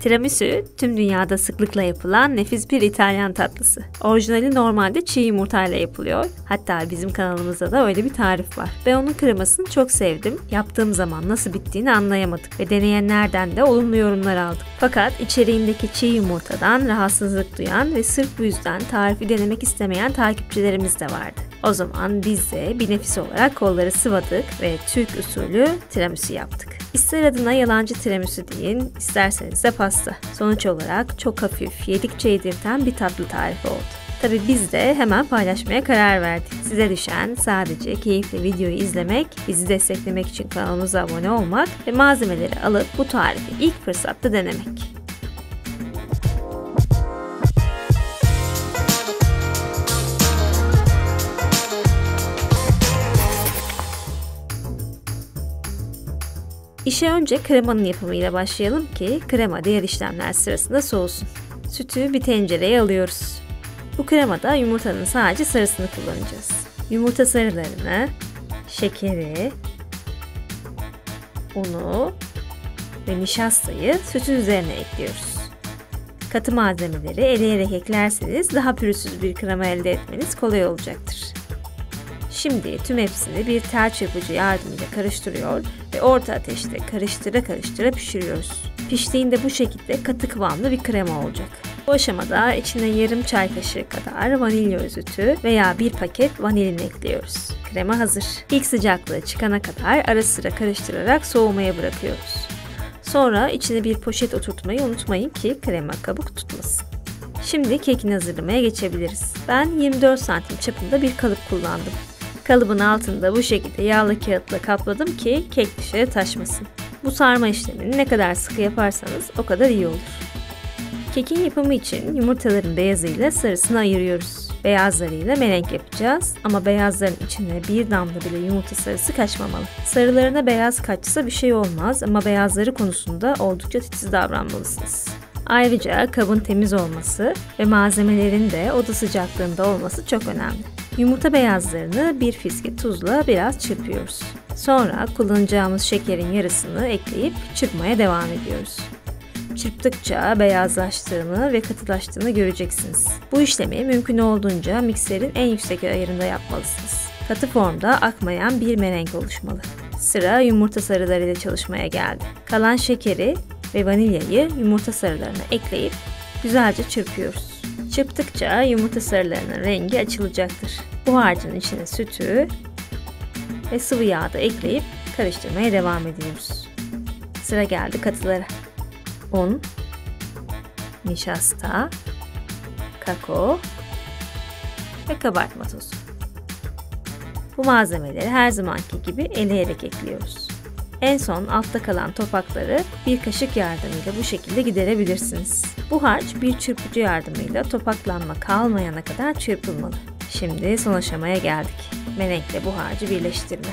Tiramisu, tüm dünyada sıklıkla yapılan nefis bir İtalyan tatlısı. Orijinali normalde çiğ yumurtayla yapılıyor. Hatta bizim kanalımızda da öyle bir tarif var. Ben onun kremasını çok sevdim. Yaptığım zaman nasıl bittiğini anlayamadık ve deneyenlerden de olumlu yorumlar aldık. Fakat içeriğindeki çiğ yumurtadan rahatsızlık duyan ve sırf bu yüzden tarifi denemek istemeyen takipçilerimiz de vardı. O zaman biz de bir nefis olarak kolları sıvadık ve Türk usulü tiramisu yaptık. İster adına yalancı tiramisu deyin, isterseniz de pasta. Sonuç olarak çok hafif, yedikçe yedirten bir tatlı tarifi oldu. Tabii biz de hemen paylaşmaya karar verdik. Size düşen sadece keyifli videoyu izlemek, bizi desteklemek için kanalımıza abone olmak ve malzemeleri alıp bu tarifi ilk fırsatta denemek. İşe önce kremanın yapımıyla başlayalım ki krema diğer işlemler sırasında soğusun. Sütü bir tencereye alıyoruz. Bu kremada yumurtanın sadece sarısını kullanacağız. Yumurta sarılarını, şekeri, unu ve nişastayı sütün üzerine ekliyoruz. Katı malzemeleri eleyerek eklerseniz daha pürüzsüz bir krema elde etmeniz kolay olacaktır. Şimdi tüm hepsini bir tel çırpıcı yardımıyla karıştırıyor ve orta ateşte karıştıra pişiriyoruz. Piştiğinde bu şekilde katı kıvamlı bir krema olacak. Bu aşamada içine yarım çay kaşığı kadar vanilya özütü veya bir paket vanilin ekliyoruz. Krema hazır. İlk sıcaklığı çıkana kadar ara sıra karıştırarak soğumaya bırakıyoruz. Sonra içine bir poşet oturtmayı unutmayın ki krema kabuk tutmasın. Şimdi kekini hazırlamaya geçebiliriz. Ben 24 santim çapında bir kalıp kullandım. Kalıbın altında bu şekilde yağlı kağıtla kapladım ki kek dışarı taşmasın. Bu sarma işlemini ne kadar sıkı yaparsanız o kadar iyi olur. Kekin yapımı için yumurtaların beyazıyla sarısını ayırıyoruz. Beyazlarıyla merenk yapacağız ama beyazların içine bir damla bile yumurta sarısı kaçmamalı. Sarılarına beyaz kaçsa bir şey olmaz ama beyazları konusunda oldukça titiz davranmalısınız. Ayrıca kabın temiz olması ve malzemelerin de oda sıcaklığında olması çok önemli. Yumurta beyazlarını bir fiske tuzla biraz çırpıyoruz. Sonra kullanacağımız şekerin yarısını ekleyip çırpmaya devam ediyoruz. Çırptıkça beyazlaştığını ve katılaştığını göreceksiniz. Bu işlemi mümkün olduğunca mikserin en yüksek ayarında yapmalısınız. Katı formda akmayan bir merenk oluşmalı. Sıra yumurta sarılarıyla çalışmaya geldi. Kalan şekeri ve vanilyayı yumurta sarılarına ekleyip güzelce çırpıyoruz. Çırptıkça yumurta sarılarının rengi açılacaktır. Bu harcın içine sütü ve sıvı yağ da ekleyip karıştırmaya devam ediyoruz. Sıra geldi katılara. Un, nişasta, kakao ve kabartma tozu. Bu malzemeleri her zamanki gibi eleyerek ekliyoruz. En son altta kalan topakları bir kaşık yardımıyla bu şekilde giderebilirsiniz. Bu harç bir çırpıcı yardımıyla topaklanma kalmayana kadar çırpılmalı. Şimdi son aşamaya geldik. Merenkle bu harcı birleştirme.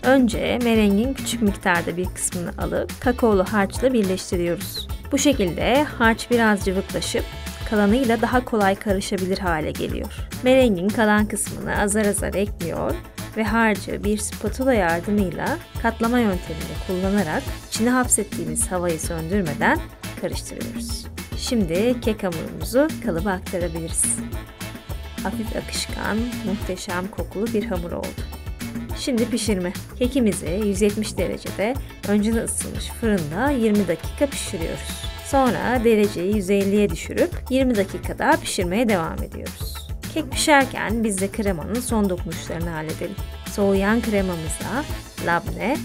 Önce merengin küçük miktarda bir kısmını alıp kakaolu harçla birleştiriyoruz. Bu şekilde harç biraz cıvıklaşıp kalanıyla daha kolay karışabilir hale geliyor. Merengin kalan kısmını azar azar ekliyor ve harcı bir spatula yardımıyla katlama yöntemini kullanarak içine hapsettiğimiz havayı söndürmeden karıştırıyoruz. Şimdi kek hamurumuzu kalıba aktarabiliriz. Hafif akışkan, muhteşem kokulu bir hamur oldu. Şimdi pişirme. Kekimizi 170 derecede önceden ısıtılmış fırında 20 dakika pişiriyoruz. Sonra dereceyi 150'ye düşürüp 20 dakika daha pişirmeye devam ediyoruz. Kek pişerken biz de kremanın son dokunuşlarını halledelim. Soğuyan kremamıza labne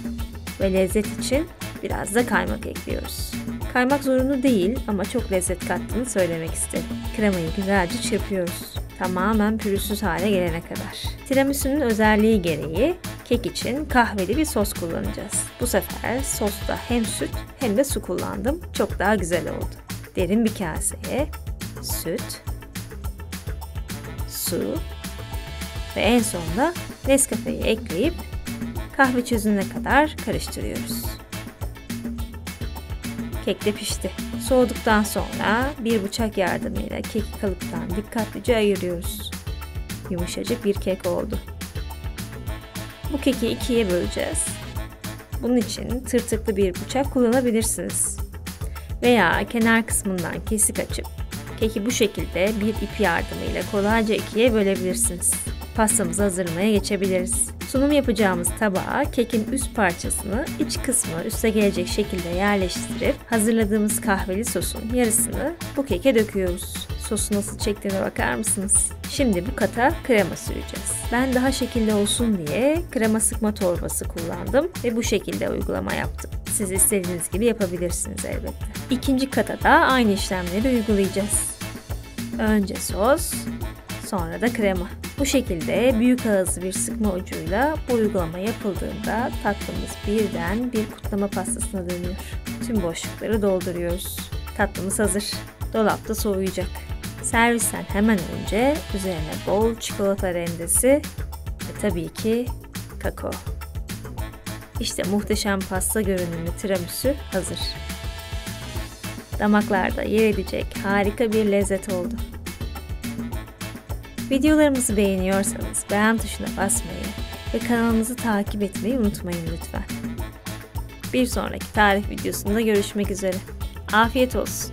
ve lezzet için biraz da kaymak ekliyoruz. Kaymak zorunlu değil ama çok lezzet kattığını söylemek isterim. Kremayı güzelce çırpıyoruz. Tamamen pürüzsüz hale gelene kadar. Tiramisu'nun özelliği gereği kek için kahveli bir sos kullanacağız. Bu sefer sosta hem süt hem de su kullandım. Çok daha güzel oldu. Derin bir kaseye süt, su ve en sonunda Nescafe'yi ekleyip kahve çözünene kadar karıştırıyoruz. Kek de pişti. Soğuduktan sonra bir bıçak yardımıyla keki kalıptan dikkatlice ayırıyoruz. Yumuşacık bir kek oldu. Bu keki ikiye böleceğiz. Bunun için tırtıklı bir bıçak kullanabilirsiniz. Veya kenar kısmından kesik açıp keki bu şekilde bir ip yardımıyla kolayca ikiye bölebilirsiniz. Pastamızı hazırlamaya geçebiliriz. Sunum yapacağımız tabağa kekin üst parçasını iç kısmı üste gelecek şekilde yerleştirip hazırladığımız kahveli sosun yarısını bu keke döküyoruz. Sosu nasıl çektiğine bakar mısınız? Şimdi bu kata krema süreceğiz. Ben daha şekilli olsun diye krema sıkma torbası kullandım ve bu şekilde uygulama yaptım. Siz istediğiniz gibi yapabilirsiniz elbette. İkinci kata da aynı işlemleri uygulayacağız. Önce sos, sonra da krema. Bu şekilde büyük ağızlı bir sıkma ucuyla bu uygulama yapıldığında tatlımız birden bir kutlama pastasına dönüyor. Tüm boşlukları dolduruyoruz. Tatlımız hazır. Dolapta soğuyacak. Servisten hemen önce üzerine bol çikolata rendesi ve tabii ki kakao. İşte muhteşem pasta görünümlü tiramisu hazır. Damaklarda yer edecek harika bir lezzet oldu. Videolarımızı beğeniyorsanız beğen tuşuna basmayı ve kanalımızı takip etmeyi unutmayın lütfen. Bir sonraki tarif videosunda görüşmek üzere. Afiyet olsun.